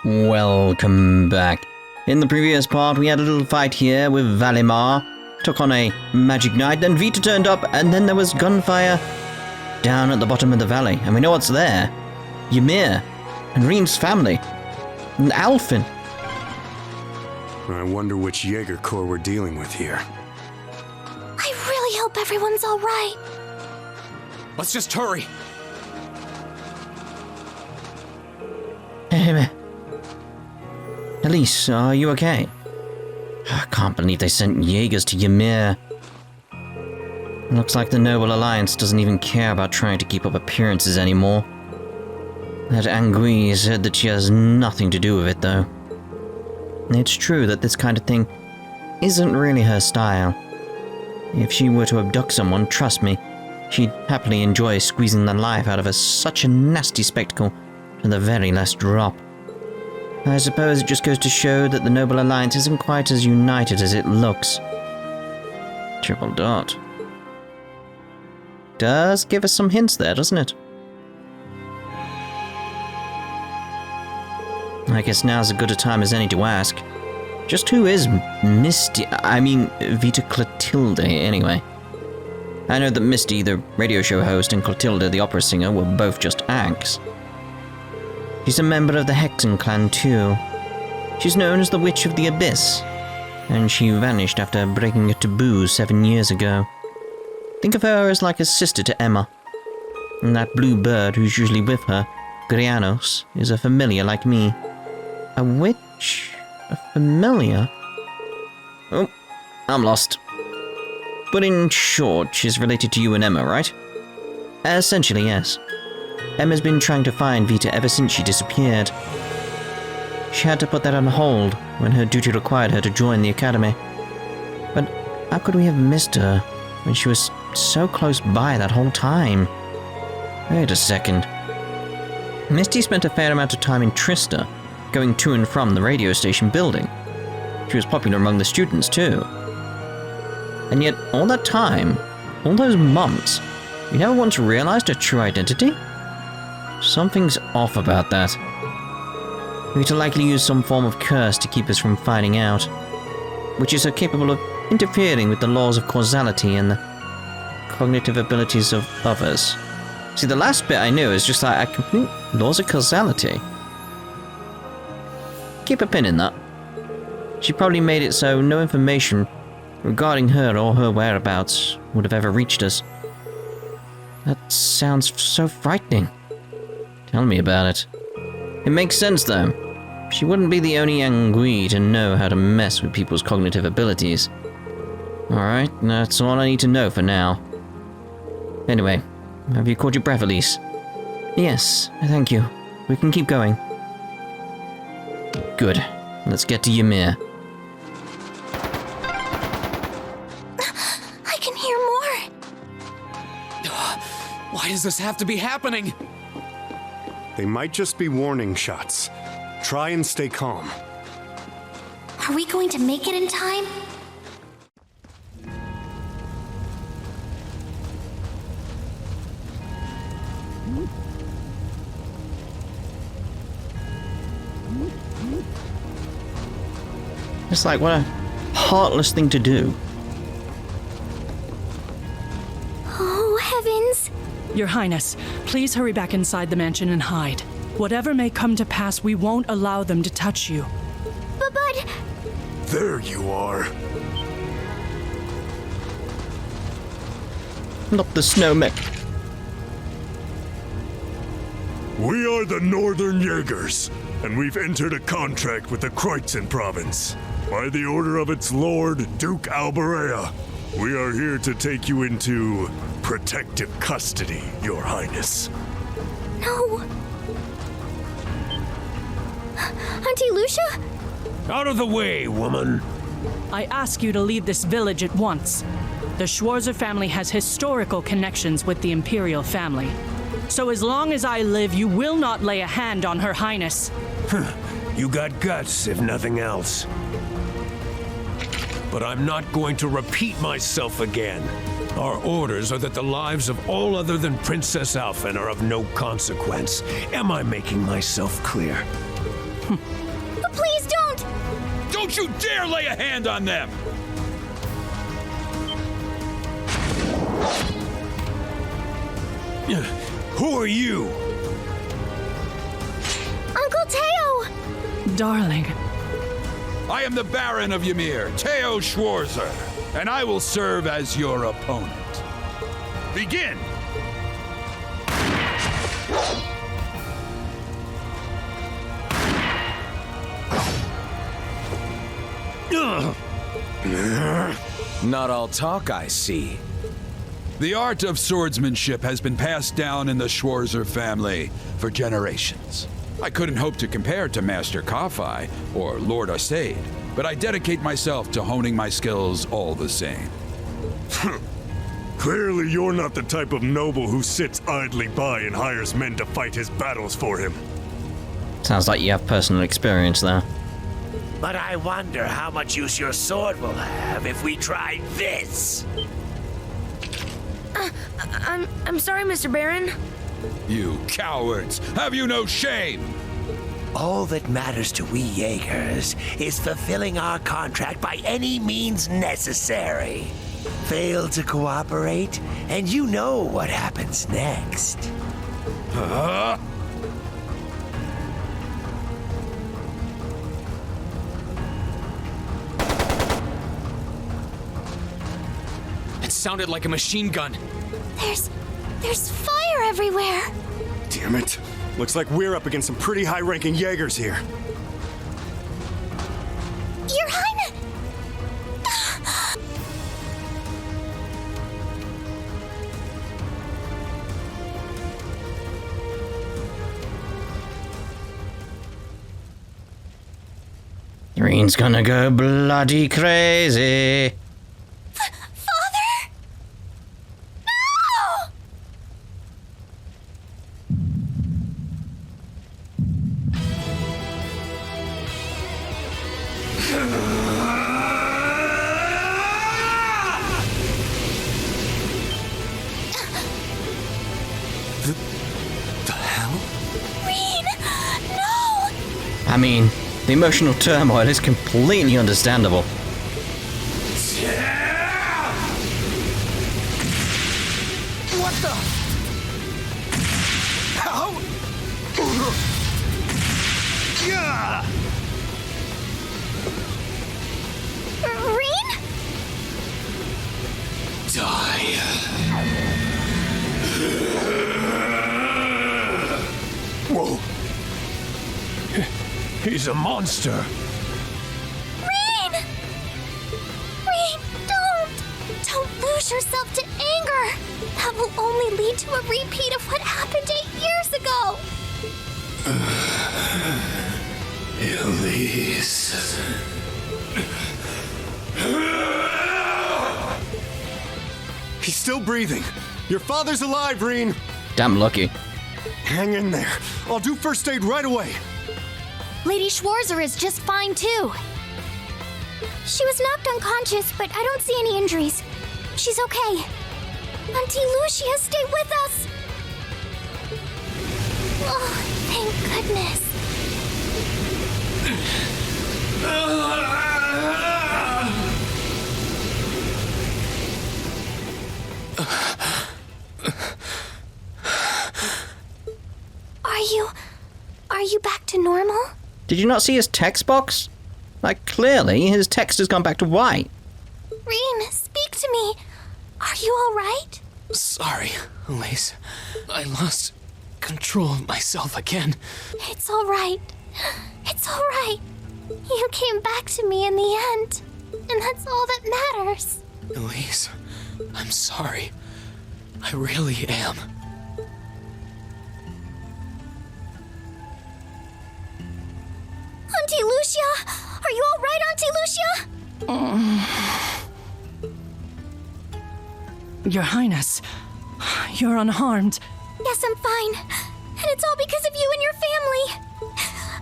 Welcome back. In the previous part, we had a little fight here with Valimar, took on a magic knight, then Vita turned up, and then there was gunfire down at the bottom of the valley. And we know what's there. Ymir, and Rean's family, and Alfin. I wonder which Jaeger Corps we're dealing with here. I really hope everyone's all right. Let's just hurry. Elise, are you okay? I can't believe they sent Jaegers to Ymir. Looks like the Noble Alliance doesn't even care about trying to keep up appearances anymore. That Angui said that she has nothing to do with it, though. It's true that this kind of thing isn't really her style. If she were to abduct someone, trust me, she'd happily enjoy squeezing the life out of such a nasty spectacle to the very last drop. I suppose it just goes to show that the Noble Alliance isn't quite as united as it looks. Triple dot. Does give us some hints there, doesn't it? I guess now's as good a time as any to ask. Just who is Misty? I mean, Vita Clotilde, anyway. I know that Misty, the radio show host, and Clotilde, the opera singer, were both just acts. She's a member of the Hexen clan, too. She's known as the Witch of the Abyss, and she vanished after breaking a taboo 7 years ago. Think of her as like a sister to Emma. And that blue bird who's usually with her, Grianos, is a familiar like me. A witch? A familiar? Oh, I'm lost. But in short, she's related to you and Emma, right? Essentially, yes. Emma's been trying to find Vita ever since she disappeared. She had to put that on hold when her duty required her to join the academy. But how could we have missed her when she was so close by that whole time? Wait a second. Misty spent a fair amount of time in Trista, going to and from the radio station building. She was popular among the students, too. And yet, all that time, all those months, we never once realized her true identity? Something's off about that. Vita likely used some form of curse to keep us from finding out, which is capable of interfering with the laws of causality and the cognitive abilities of others. See, the last bit I knew is just like a complete laws of causality. Keep a pin in that. She probably made it so no information regarding her or her whereabouts would have ever reached us. That sounds so frightening. Tell me about it. It makes sense, though. She wouldn't be the only Angui to know how to mess with people's cognitive abilities. Alright, that's all I need to know for now. Anyway, have you caught your breath, Elise? Yes, thank you. We can keep going. Good. Let's get to Ymir. I can hear more. Why does this have to be happening? They might just be warning shots. Try and stay calm. Are we going to make it in time? It's like, what a heartless thing to do. Oh, heavens! Your Highness, please hurry back inside the mansion and hide. Whatever may come to pass, we won't allow them to touch you. But... There you are. Not the snowman. We are the Northern Jaegers, and we've entered a contract with the Kreutzen province. By the order of its lord, Duke Alberea, we are here to take you into protective custody, Your Highness. No. Auntie Lucia? Out of the way, woman. I ask you to leave this village at once. The Schwarzer family has historical connections with the Imperial family. So as long as I live, you will not lay a hand on Her Highness. You got guts, if nothing else. But I'm not going to repeat myself again. Our orders are that the lives of all other than Princess Alphen are of no consequence. Am I making myself clear? But please don't! Don't you dare lay a hand on them! Who are you? Uncle Teo! Darling, I am the Baron of Ymir, Teo Schwarzer, and I will serve as your opponent. Begin! Not all talk, I see. The art of swordsmanship has been passed down in the Schwarzer family for generations. I couldn't hope to compare to Master Kafai or Lord Arsaid, but I dedicate myself to honing my skills all the same. Clearly, you're not the type of noble who sits idly by and hires men to fight his battles for him. Sounds like you have personal experience there. But I wonder how much use your sword will have if we try this. I'm sorry, Mr. Baron. You cowards! Have you no shame? All that matters to we Jaegers is fulfilling our contract by any means necessary. Fail to cooperate, and you know what happens next. It sounded like a machine gun. There's fire everywhere. Damn it. Looks like we're up against some pretty high-ranking Jaegers here. Your Highness! Rean's gonna go bloody crazy. Father? No! The hell? Rean! No! I mean, the emotional turmoil is completely understandable. What the? How? Yeah! Rean? Die. Whoa! He's a monster. Rean! Rean, don't lose yourself to anger. That will only lead to a repeat of what happened 8 years ago. Elise. He's still breathing. Your father's alive, Rean. Damn lucky. Hang in there. I'll do first aid right away. Lady Schwarzer is just fine, too. She was knocked unconscious, but I don't see any injuries. She's okay. Auntie Lucia, stay with us. Oh, thank goodness. Are you back to normal? Did you not see his text box? Like, clearly, his text has gone back to white. Rean, speak to me. Are you all right? Sorry, Elise. I lost control of myself again. It's all right. It's all right. You came back to me in the end, and that's all that matters. Elise, I'm sorry. I really am. Auntie Lucia! Are you all right, Auntie Lucia? Your Highness, you're unharmed. Yes, I'm fine. And it's all because of you and your family.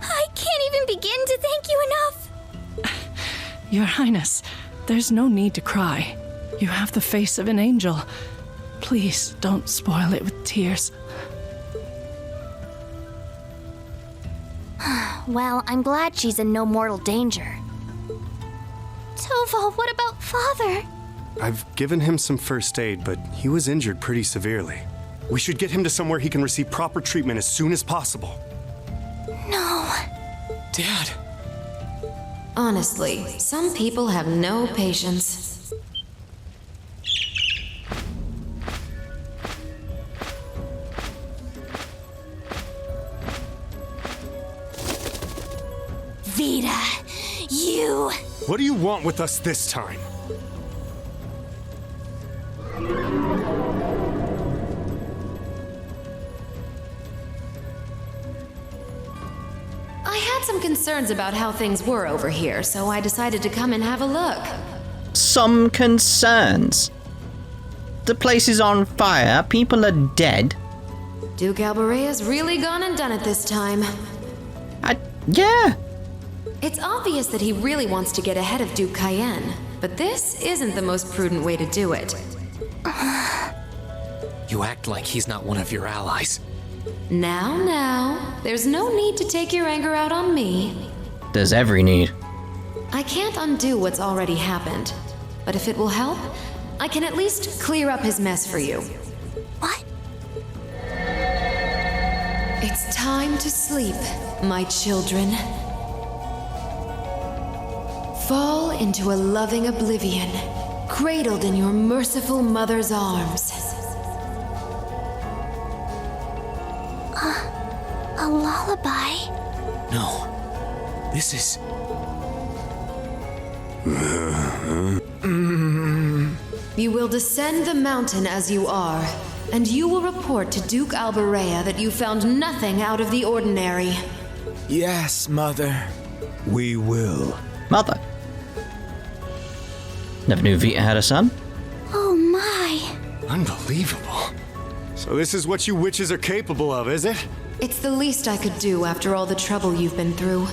I can't even begin to thank you enough. Your Highness, there's no need to cry. You have the face of an angel. Please don't spoil it with tears. Well, I'm glad she's in no mortal danger. Tovo, what about Father? I've given him some first aid, but he was injured pretty severely. We should get him to somewhere he can receive proper treatment as soon as possible. No. Dad. Honestly, some people have no patience. Vita, you... What do you want with us this time? I had some concerns about how things were over here, so I decided to come and have a look. Some concerns. The place is on fire, people are dead. Duke Alberea's really gone and done it this time. Yeah. It's obvious that he really wants to get ahead of Duke Cayenne, but this isn't the most prudent way to do it. You act like he's not one of your allies. Now, there's no need to take your anger out on me. There's every need. I can't undo what's already happened, but if it will help, I can at least clear up his mess for you. What? It's time to sleep, my children. Fall into a loving oblivion, cradled in your merciful mother's arms. A lullaby? No. This is... You will descend the mountain as you are, and you will report to Duke Alberea that you found nothing out of the ordinary. Yes, Mother. We will. Mother. Never knew Vita had a son. Oh my. Unbelievable. So this is what you witches are capable of, is it? It's the least I could do after all the trouble you've been through.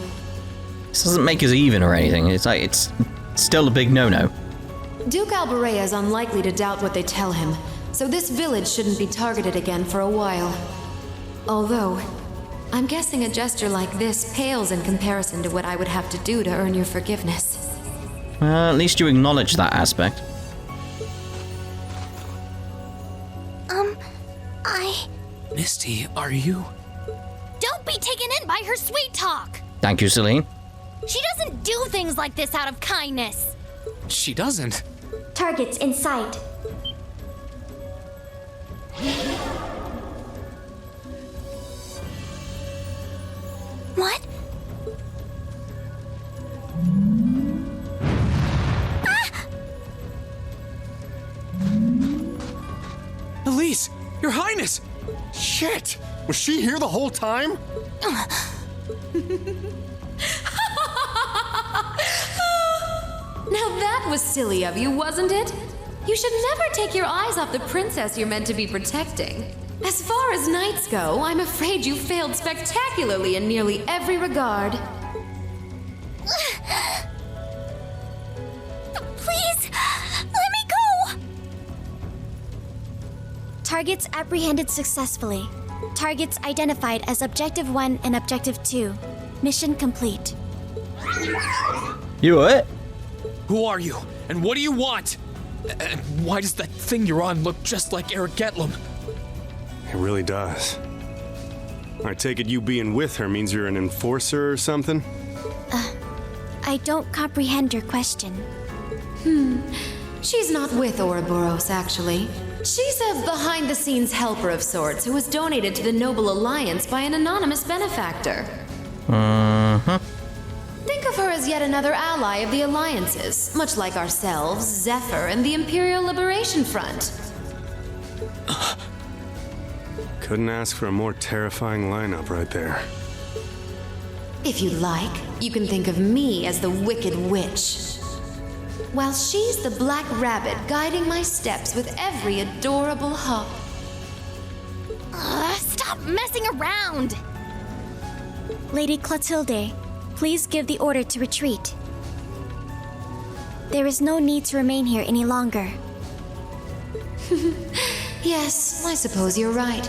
This doesn't make us even or anything. It's still a big no-no. Duke Alberea is unlikely to doubt what they tell him, so this village shouldn't be targeted again for a while. Although, I'm guessing a gesture like this pales in comparison to what I would have to do to earn your forgiveness. At least you acknowledge that aspect. Misty, are you? Don't be taken in by her sweet talk! Thank you, Celine. She doesn't do things like this out of kindness. She doesn't. Targets in sight. What? Elise! Your Highness! Shit! Was she here the whole time? Now that was silly of you, wasn't it? You should never take your eyes off the princess you're meant to be protecting. As far as knights go, I'm afraid you failed spectacularly in nearly every regard. Please, let me go! Targets apprehended successfully. Targets identified as Objective 1 and Objective 2. Mission complete. You what? Who are you? And what do you want? And why does that thing you're on look just like Erebonia? It really does. I take it you being with her means you're an enforcer or something? I don't comprehend your question. She's not with Ouroboros, actually. She's a behind-the-scenes helper of sorts who was donated to the Noble Alliance by an anonymous benefactor. Think of her as yet another ally of the Alliances, much like ourselves, Zephyr, and the Imperial Liberation Front. Couldn't ask for a more terrifying lineup right there. If you like, you can think of me as the Wicked Witch, while she's the Black Rabbit guiding my steps with every adorable hop. Stop messing around! Lady Clotilde, please give the order to retreat. There is no need to remain here any longer. Yes, I suppose you're right.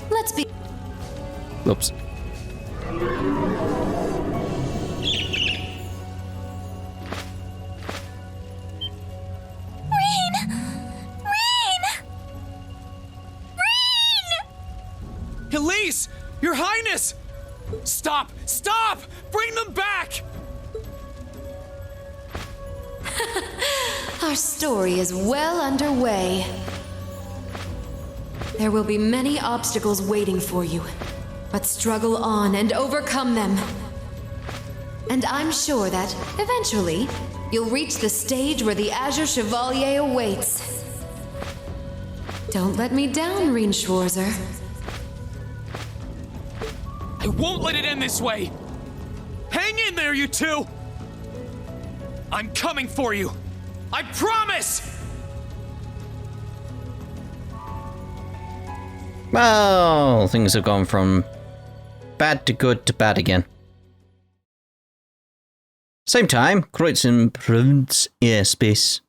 Let's be... Whoops. Your Highness! Stop! Stop! Bring them back! Our story is well underway. There will be many obstacles waiting for you, but struggle on and overcome them. And I'm sure that, eventually, you'll reach the stage where the Azure Chevalier awaits. Don't let me down, Rean Schwarzer. I won't let it end this way! Hang in there, you two! I'm coming for you! I promise! Well, things have gone from bad to good to bad again. Same time, Kreuzen Province airspace.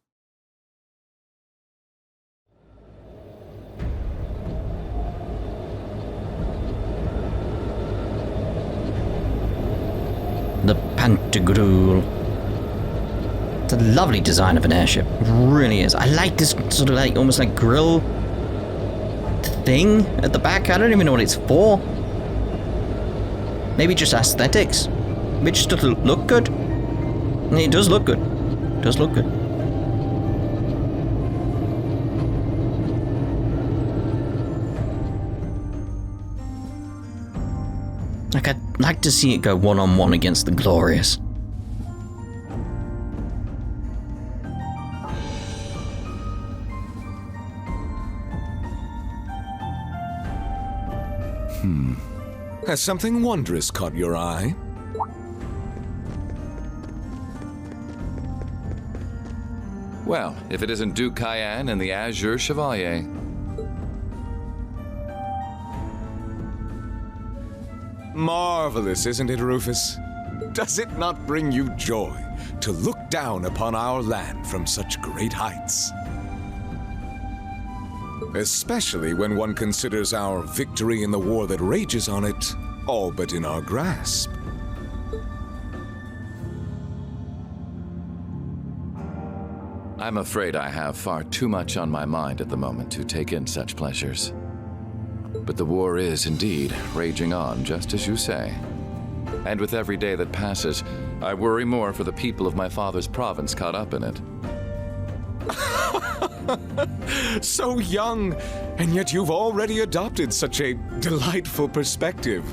The Pantagruel. It's a lovely design of an airship. It really is. I like this sort of like almost like grill thing at the back. I don't even know what it's for. Maybe just aesthetics. Maybe just doesn't look good. It does look good. It does look good. Like, I'd like to see it go one-on-one against the Glorious. Has something wondrous caught your eye? Well, if it isn't Duke Cayenne and the Azure Chevalier. Marvelous, isn't it, Rufus? Does it not bring you joy to look down upon our land from such great heights? Especially when one considers our victory in the war that rages on it all but in our grasp. I'm afraid I have far too much on my mind at the moment to take in such pleasures. But the war is indeed raging on, just as you say. And with every day that passes, I worry more for the people of my father's province caught up in it. So young, and yet you've already adopted such a delightful perspective.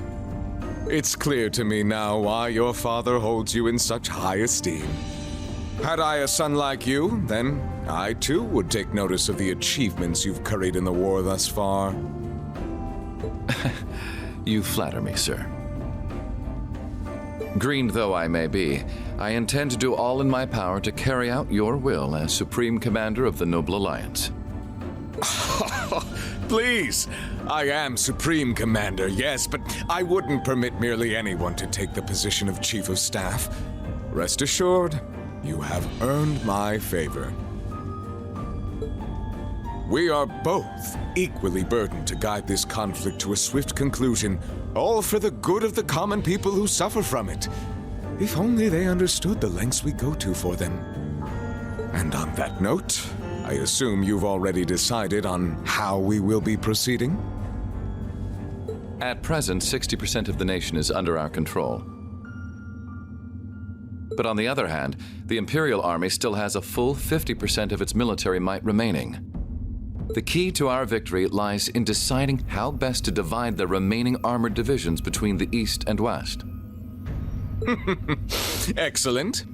It's clear to me now why your father holds you in such high esteem. Had I a son like you, then I too would take notice of the achievements you've curried in the war thus far. You flatter me, sir. Green though I may be, I intend to do all in my power to carry out your will as Supreme Commander of the Noble Alliance. Please, I am Supreme Commander, yes, but I wouldn't permit merely anyone to take the position of Chief of Staff. Rest assured, you have earned my favor. We are both equally burdened to guide this conflict to a swift conclusion, all for the good of the common people who suffer from it. If only they understood the lengths we go to for them. And on that note, I assume you've already decided on how we will be proceeding? At present, 60% of the nation is under our control. But on the other hand, the Imperial Army still has a full 50% of its military might remaining. The key to our victory lies in deciding how best to divide the remaining armored divisions between the East and West. Excellent.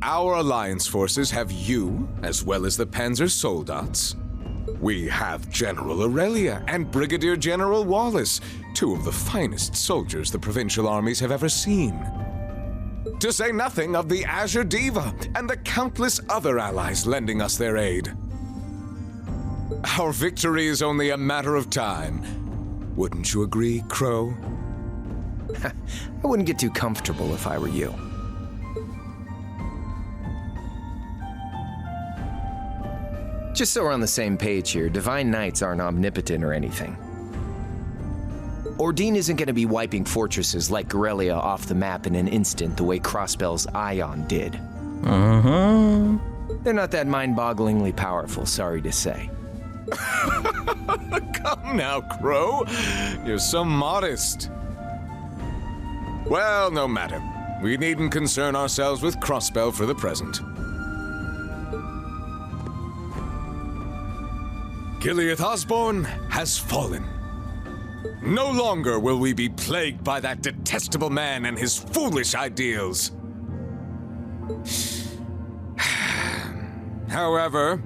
Our alliance forces have you, as well as the Panzer Soldats. We have General Aurelia and Brigadier General Wallace, two of the finest soldiers the provincial armies have ever seen. To say nothing of the Azure Diva and the countless other allies lending us their aid. Our victory is only a matter of time. Wouldn't you agree, Crow? I wouldn't get too comfortable if I were you. Just so we're on the same page here, Divine Knights aren't omnipotent or anything. Ordine isn't going to be wiping fortresses like Guerrilla off the map in an instant the way Crossbell's Ion did. They're not that mind-bogglingly powerful, sorry to say. Come now, Crow. You're so modest. Well, no matter. We needn't concern ourselves with Crossbell for the present. Gileath Osborne has fallen. No longer will we be plagued by that detestable man and his foolish ideals. However,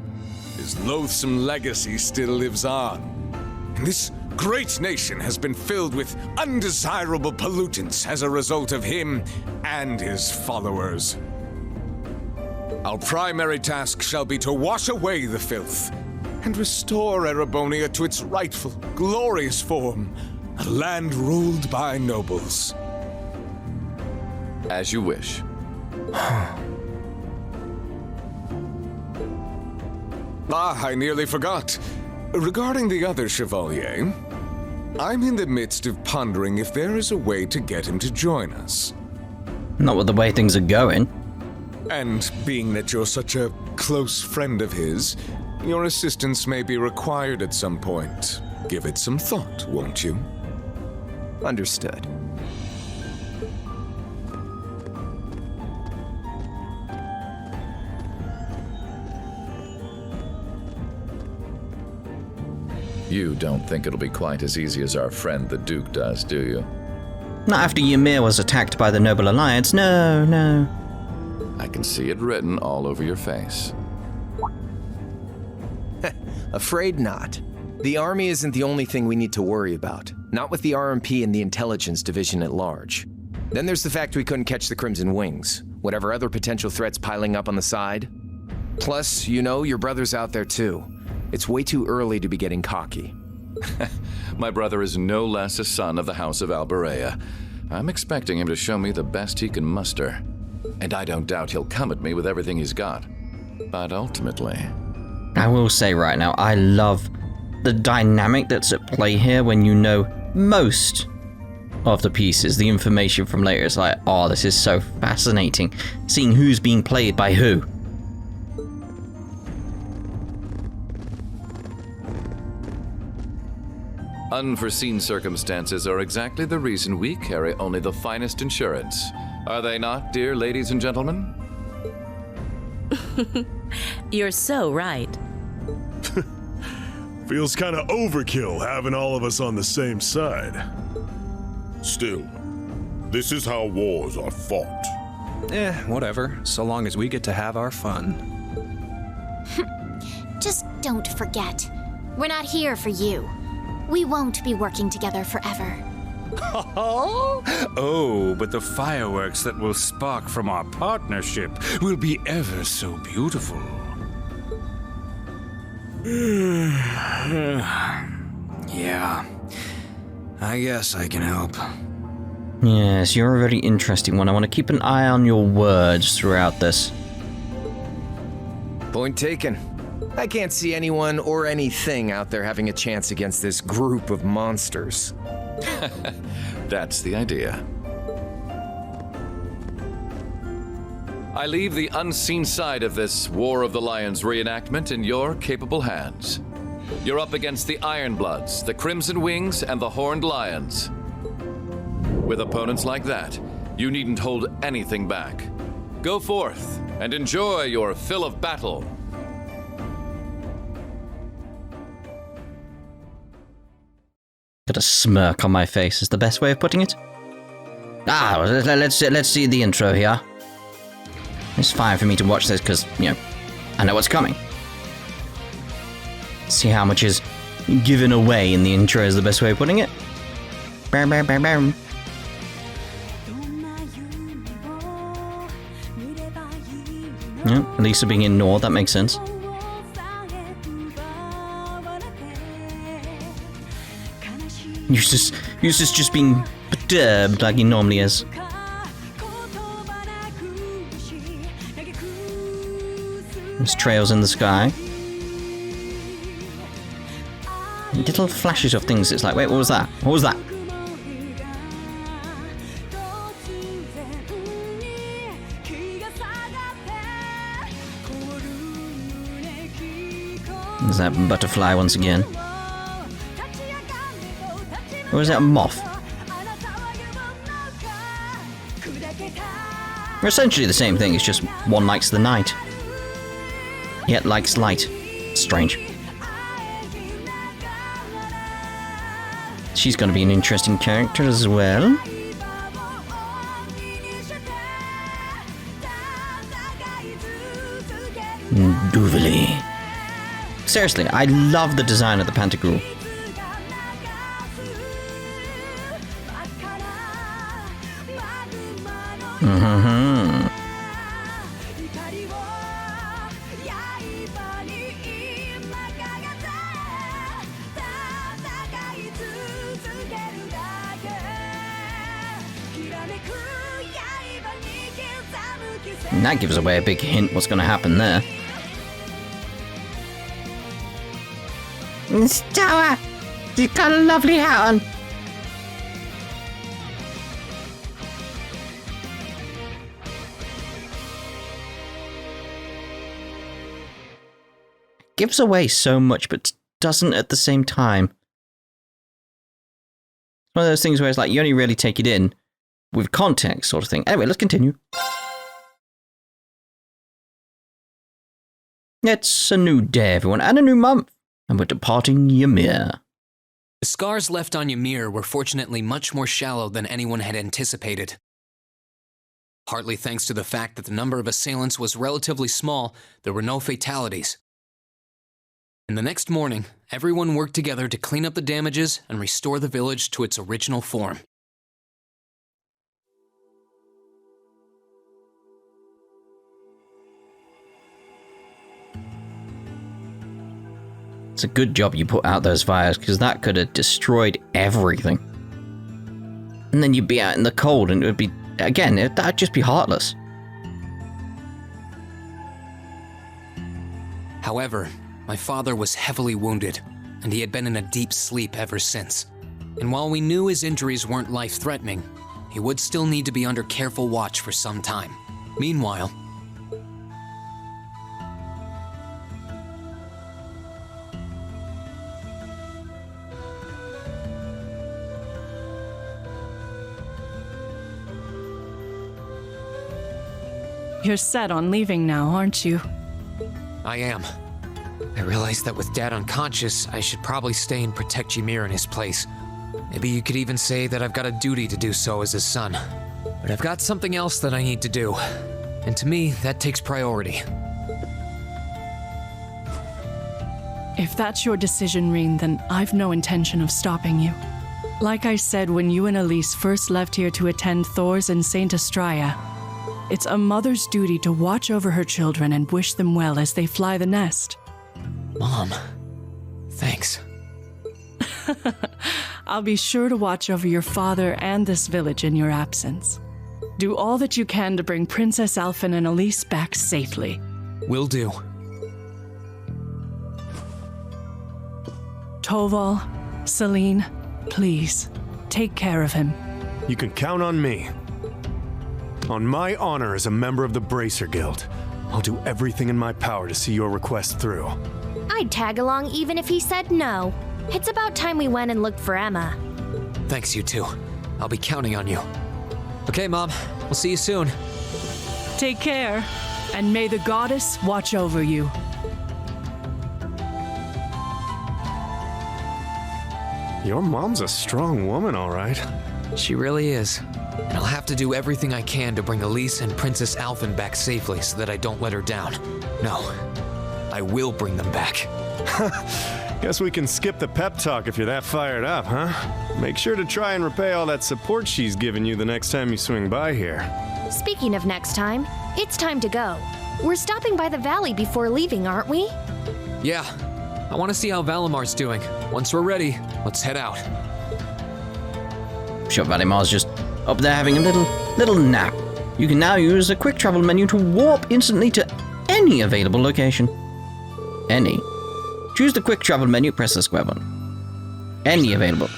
his loathsome legacy still lives on. And this great nation has been filled with undesirable pollutants as a result of him and his followers. Our primary task shall be to wash away the filth and restore Erebonia to its rightful, glorious form, a land ruled by nobles. As you wish. I nearly forgot. Regarding the other Chevalier, I'm in the midst of pondering if there is a way to get him to join us. Not with the way things are going. And being that you're such a close friend of his, your assistance may be required at some point. Give it some thought, won't you? Understood. You don't think it'll be quite as easy as our friend the Duke does, do you? Not after Ymir was attacked by the Noble Alliance, no, no. I can see it written all over your face. Afraid not. The army isn't the only thing we need to worry about. Not with the RMP and the intelligence division at large. Then there's the fact we couldn't catch the Crimson Wings. Whatever other potential threats piling up on the side. Plus, you know, your brother's out there too. It's way too early to be getting cocky. My brother is no less a son of the House of Alberea. I'm expecting him to show me the best he can muster. And I don't doubt he'll come at me with everything he's got. But ultimately... I will say right now, I love the dynamic that's at play here when you know most of the pieces, the information from later. It's like, oh, this is so fascinating. Seeing who's being played by who. Unforeseen circumstances are exactly the reason we carry only the finest insurance. Are they not, dear ladies and gentlemen? You're so right. Feels kind of overkill having all of us on the same side. Still, this is how wars are fought. Whatever, so long as we get to have our fun. Just don't forget, we're not here for you. We won't be working together forever. Oh, but the fireworks that will spark from our partnership will be ever so beautiful. Yeah, I guess I can help. Yes, you're a very interesting one. I want to keep an eye on your words throughout this. Point taken. I can't see anyone or anything out there having a chance against this group of monsters. That's the idea. I leave the unseen side of this War of the Lions reenactment in your capable hands. You're up against the Ironbloods, the Crimson Wings, and the Horned Lions. With opponents like that, you needn't hold anything back. Go forth and enjoy your fill of battle. Got a smirk on my face is the best way of putting it. Let's see the intro here. It's fine for me to watch this because, you know, I know what's coming. See how much is given away in the intro is the best way of putting it. Bam, bam, bam, bam. Yeah, Lisa being ignored, that makes sense. Eustace just being perturbed like he normally is. There's trails in the sky. Little flashes of things. It's like, wait, what was that? What was that? There's that butterfly once again. Or is that a moth? They're essentially the same thing, it's just one likes the night. Yet likes light. Strange. She's going to be an interesting character as well. Duvally. Seriously, I love the design of the Pantagruel. And that gives away a big hint what's going to happen there. Stower! She's got a lovely hat on. Gives away so much, but doesn't at the same time. It's one of those things where it's like you only really take it in with context, sort of thing. Anyway, let's continue. It's a new day, everyone, and a new month, and we're departing Ymir. The scars left on Ymir were fortunately much more shallow than anyone had anticipated. Partly thanks to the fact that the number of assailants was relatively small, there were no fatalities. And the next morning, everyone worked together to clean up the damages and restore the village to its original form. It's a good job you put out those fires, because that could have destroyed everything. And then you'd be out in the cold, and it would be, again, that'd just be heartless. However, my father was heavily wounded, and he had been in a deep sleep ever since. And while we knew his injuries weren't life-threatening, he would still need to be under careful watch for some time. Meanwhile, You're set on leaving now, aren't you? I am. I realized that with Dad unconscious, I should probably stay and protect Ymir in his place. Maybe you could even say that I've got a duty to do so as his son. But I've got something else that I need to do. And to me, that takes priority. If that's your decision, Rean, then I've no intention of stopping you. Like I said when you and Elise first left here to attend Thor's and Saint Astraea, it's a mother's duty to watch over her children and wish them well as they fly the nest. Mom, thanks. I'll be sure to watch over your father and this village in your absence. Do all that you can to bring Princess Alphen and Elise back safely. Will do. Toval, Celine, please, take care of him. You can count on me. On my honor as a member of the Bracer Guild, I'll do everything in my power to see your request through. I'd tag along even if he said no. It's about time we went and looked for Emma. Thanks, you two. I'll be counting on you. Okay, Mom. We'll see you soon. Take care, and may the goddess watch over you. Your mom's a strong woman, all right. She really is. And I'll have to do everything I can to bring Elise and Princess Alphen back safely so that I don't let her down. No, I will bring them back. Guess we can skip the pep talk if you're that fired up, huh? Make sure to try and repay all that support she's given you the next time you swing by here. Speaking of next time, it's time to go. We're stopping by the valley before leaving, aren't we? Yeah, I want to see how Valamar's doing. Once we're ready, let's head out. Sure, Valimar's just up there having a little nap. You can now use the quick travel menu to warp instantly to any available location. Any. Choose the quick travel menu, press the square button. Any available.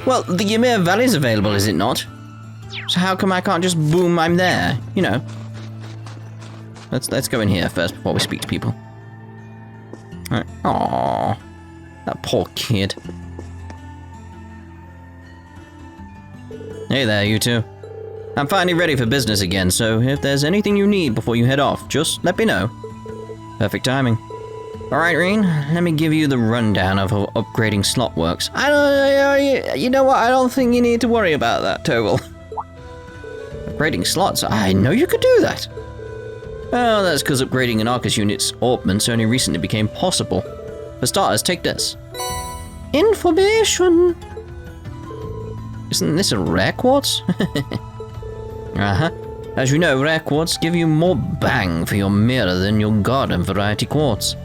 Well, the Ymir Valley is available, is it not? So how come I can't just boom, I'm there? You know. Let's go in here first before we speak to people. Aww. That poor kid. Hey there, you two. I'm finally ready for business again, so if there's anything you need before you head off, just let me know. Perfect timing. Alright, Rean, let me give you the rundown of how upgrading slot works. You know what, I don't think you need to worry about that, Toval. Upgrading slots? I know you could do that. Oh, that's because upgrading an Arcus unit's augments only recently became possible. For starters, take this. Information! Isn't this a rare quartz? Uh-huh. As you know, rare quartz give you more bang for your mirror than your garden variety quartz.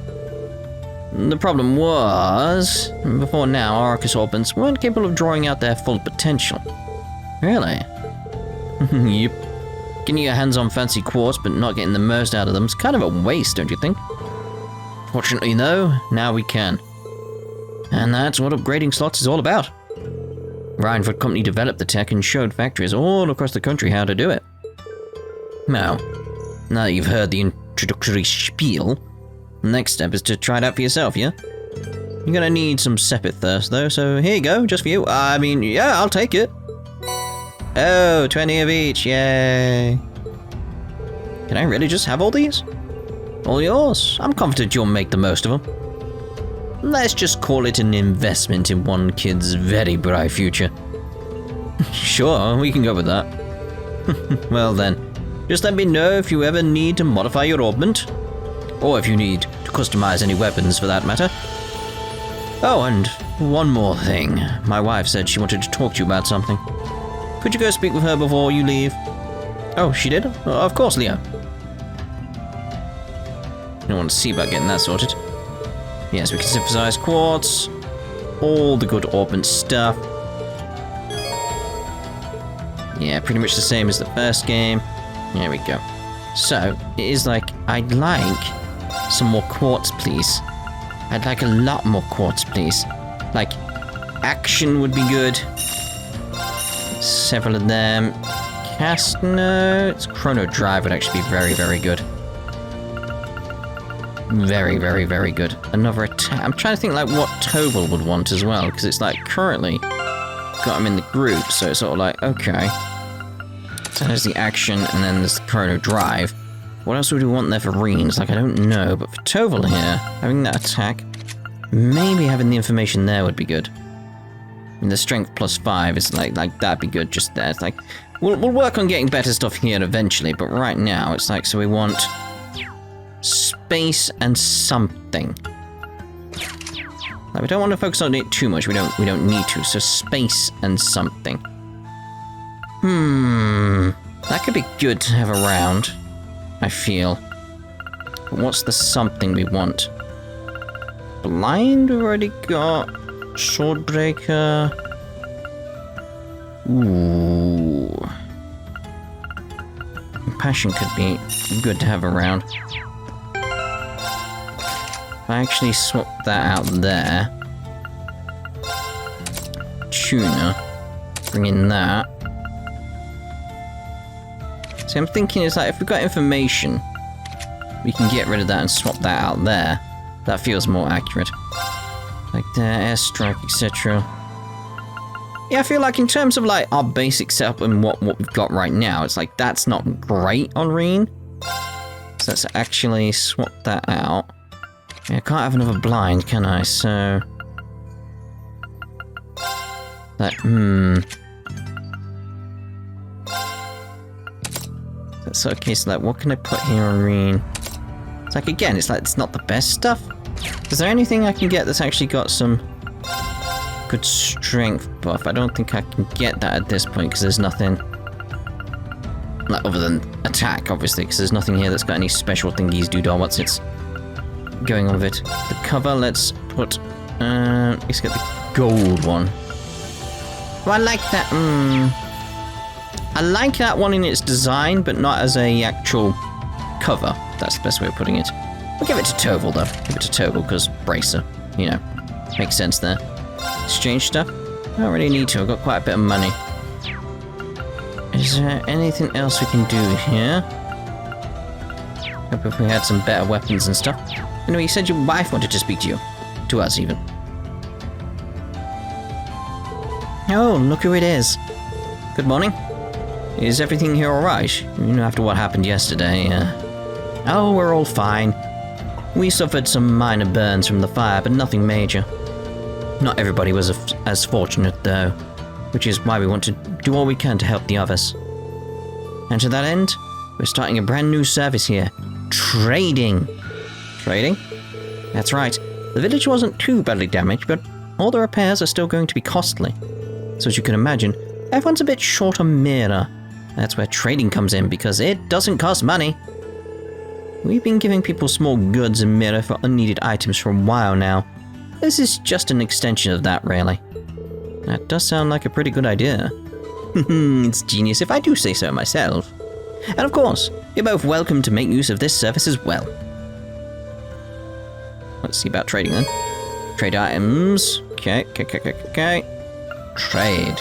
The problem was, before now, Arcus augments weren't capable of drawing out their full potential. Really? Yep. Getting your hands on fancy quartz but not getting the most out of them is kind of a waste, don't you think? Fortunately though, now we can. And that's what upgrading slots is all about. Rhineford Company developed the tech and showed factories all across the country how to do it. Now that you've heard the introductory spiel, the next step is to try it out for yourself, yeah? You're gonna need some Sepith thirst though, so here you go, just for you. I mean, yeah, I'll take it. Oh, 20 of each, yay. Can I really just have all these? All yours. I'm confident you'll make the most of them. Let's just call it an investment in one kid's very bright future. Sure, we can go with that. Well then, just let me know if you ever need to modify your augment, or if you need to customize any weapons for that matter. Oh, and one more thing. My wife said she wanted to talk to you about something. Could you go speak with her before you leave? Oh, she did? Of course, Leo. I don't want to see about getting that sorted. Yes, we can synthesize quartz. All the good augment stuff. Yeah, pretty much the same as the first game. There we go. So, it is like, I'd like some more quartz, please. I'd like a lot more quartz, please. Like, action would be good. Several of them. Cast notes. Chrono Drive would actually be very, very good. Very, very, very good. Another attack. I'm trying to think like what Toval would want as well, because it's like currently got him in the group, so it's sort of like, okay. So there's the action, and then there's the Chrono Drive. What else would we want there for Rean? It's like, I don't know, but for Toval here, having that attack, maybe having the information there would be good. And the strength +5 is like that'd be good just there. It's like, we'll work on getting better stuff here eventually, but right now it's like, so we want space and something. Like, we don't want to focus on it too much. We don't need to. So space and something. That could be good to have around, I feel. But what's the something we want? Blind we've already got. Swordbreaker. Ooh. Compassion could be good to have around. If I actually swap that out there. Tuna. Bring in that. See, I'm thinking it's like, if we've got information, we can get rid of that and swap that out there. That feels more accurate. Like the airstrike, etc. Yeah, I feel like in terms of like our basic setup and what we've got right now, it's like that's not great on Rean. So let's actually swap that out. Yeah, I can't have another blind, can I? So that that's okay. So like, what can I put here on Rean? It's like, again, it's like it's not the best stuff. Is there anything I can get that's actually got some good strength buff? I don't think I can get that at this point because there's nothing like other than attack, obviously, because there's nothing here that's got any special thingies, doodle. What's it's going on with it? The cover. Let's put. Let's get the gold one. Oh, I like that. I like that one in its design, but not as a actual cover. That's the best way of putting it. We'll give it to Toval, though. Give it to Toval, because Bracer, you know, makes sense there. Exchange stuff? I don't really need to. I've got quite a bit of money. Is there anything else we can do here? Hope if we had some better weapons and stuff. Anyway, you said your wife wanted to speak to you. To us, even. Oh, look who it is. Good morning. Is everything here alright? You know, after what happened yesterday, Oh, we're all fine. We suffered some minor burns from the fire, but nothing major. Not everybody was as fortunate, though, which is why we want to do all we can to help the others. And to that end, we're starting a brand new service here. Trading. Trading? That's right. The village wasn't too badly damaged, but all the repairs are still going to be costly. So as you can imagine, everyone's a bit short on mirror. That's where trading comes in, because it doesn't cost money. We've been giving people small goods and mirror for unneeded items for a while now. This is just an extension of that, really. That does sound like a pretty good idea. It's genius if I do say so myself. And of course, you're both welcome to make use of this service as well. Let's see about trading then. Trade items. Okay. Trade.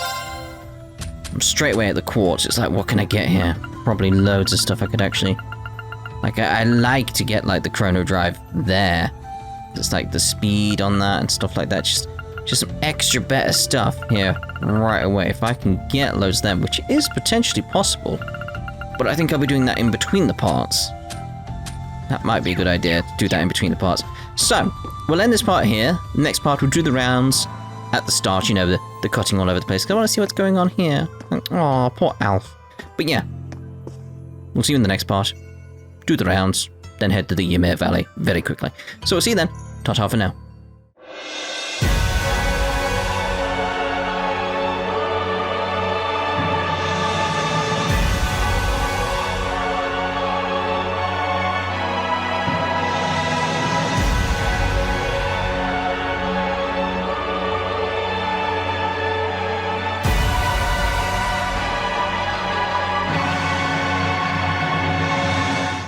I'm straight away at the quartz. It's like, what can I get here? Probably loads of stuff I could actually... Like, I like to get, like, the chrono drive there. It's like the speed on that and stuff like that. Just some extra better stuff here right away. If I can get loads of them, which is potentially possible. But I think I'll be doing that in between the parts. That might be a good idea, to do that in between the parts. So, we'll end this part here. Next part, we'll do the rounds at the start, you know, the cutting all over the place. I want to see what's going on here. Aw, poor Alf. But yeah, we'll see you in the next part. Do the rounds, then head to the Ymir Valley very quickly. So we'll see you then. Ta-ta for now.